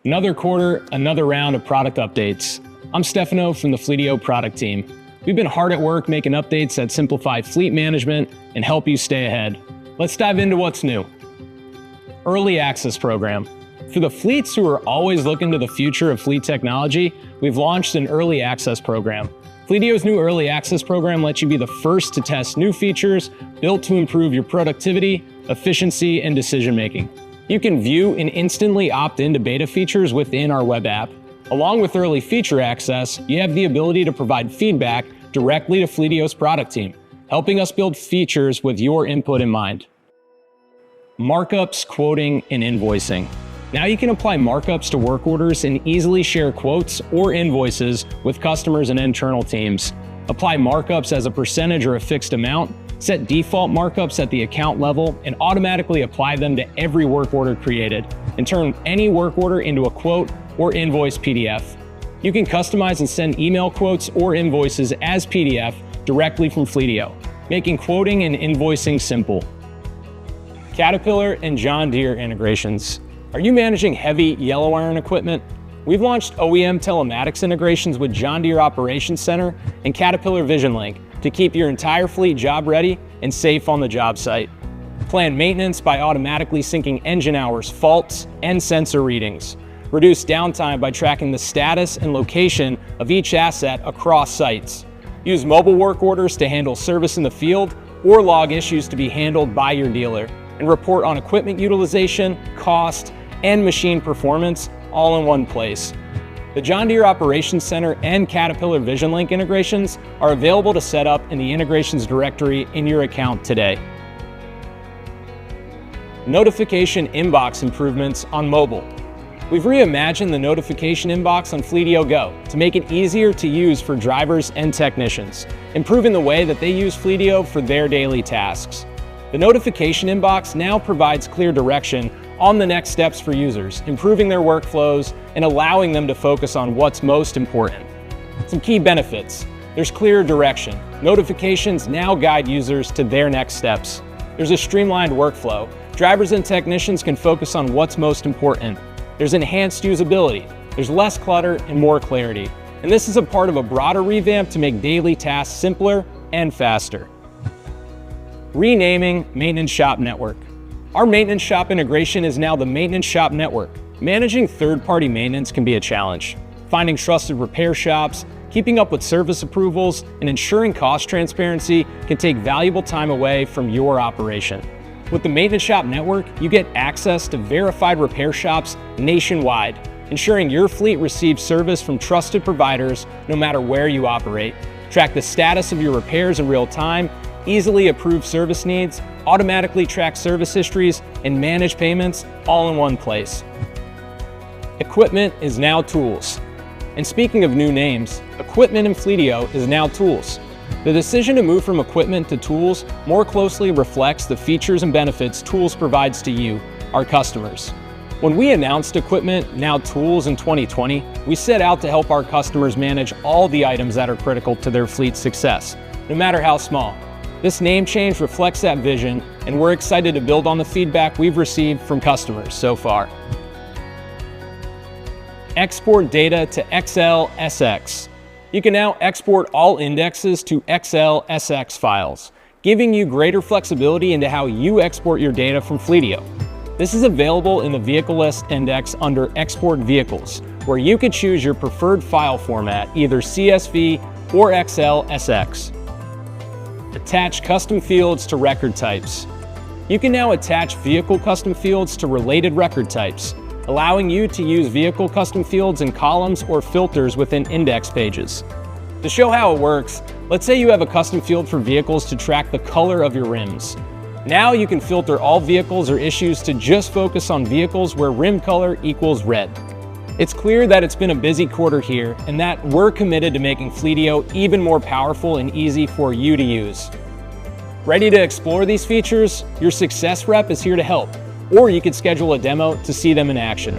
Another quarter, another round of product updates. I'm Stefano from the Fleetio product team. We've been hard at work making updates that simplify fleet management and help you stay ahead. Let's dive into what's new. Early Access Program. For the fleets who are always looking to the future of fleet technology, we've launched an Early Access Program. Fleetio's new Early Access Program lets you be the first to test new features built to improve your productivity, efficiency, and decision-making. You can view and instantly opt into beta features within our web app. Along with early feature access, you have the ability to provide feedback directly to Fleetio's product team, helping us build features with your input in mind. Markups, quoting, and invoicing. Now you can apply markups to work orders and easily share quotes or invoices with customers and internal teams. Apply markups as a percentage or a fixed amount, set default markups at the account level, and automatically apply them to every work order created, and turn any work order into a quote or invoice PDF. You can customize and send email quotes or invoices as PDF directly from Fleetio, making quoting and invoicing simple. Caterpillar and John Deere integrations. Are you managing heavy yellow iron equipment? We've launched OEM telematics integrations with John Deere Operations Center and Caterpillar VisionLink to keep your entire fleet job ready and safe on the job site. Plan maintenance by automatically syncing engine hours, faults, and sensor readings. Reduce downtime by tracking the status and location of each asset across sites. Use mobile work orders to handle service in the field or log issues to be handled by your dealer. And report on equipment utilization, cost, and machine performance all in one place. The John Deere Operations Center and Caterpillar VisionLink integrations are available to set up in the integrations directory in your account today. Notification inbox improvements on mobile. We've reimagined the notification inbox on Fleetio Go to make it easier to use for drivers and technicians, improving the way that they use Fleetio for their daily tasks. The notification inbox now provides clear direction on the next steps for users, improving their workflows and allowing them to focus on what's most important. Some key benefits. There's clear direction. Notifications now guide users to their next steps. There's a streamlined workflow. Drivers and technicians can focus on what's most important. There's enhanced usability. There's less clutter and more clarity. And this is a part of a broader revamp to make daily tasks simpler and faster. Renaming Maintenance Shop Network. Our Maintenance Shop integration is now the Maintenance Shop Network. Managing third-party maintenance can be a challenge. Finding trusted repair shops, keeping up with service approvals, and ensuring cost transparency can take valuable time away from your operation. With the Maintenance Shop Network, you get access to verified repair shops nationwide, ensuring your fleet receives service from trusted providers no matter where you operate. Track the status of your repairs in real time, easily approve service needs, automatically track service histories, and manage payments all in one place. Equipment is now tools. And speaking of new names, equipment in Fleetio is now tools. The decision to move from equipment to tools more closely reflects the features and benefits tools provides to you, our customers. When we announced equipment, now tools in 2020, we set out to help our customers manage all the items that are critical to their fleet's success, no matter how small. This name change reflects that vision, and we're excited to build on the feedback we've received from customers so far. Export data to XLSX. You can now export all indexes to XLSX files, giving you greater flexibility into how you export your data from Fleetio. This is available in the vehicle list index under Export Vehicles, where you can choose your preferred file format, either CSV or XLSX. Attach custom fields to record types. You can now attach vehicle custom fields to related record types, allowing you to use vehicle custom fields in columns or filters within index pages. To show how it works, let's say you have a custom field for vehicles to track the color of your rims. Now you can filter all vehicles or issues to just focus on vehicles where rim color equals red. It's clear that it's been a busy quarter here and that we're committed to making Fleetio even more powerful and easy for you to use. Ready to explore these features? Your success rep is here to help, or you could schedule a demo to see them in action.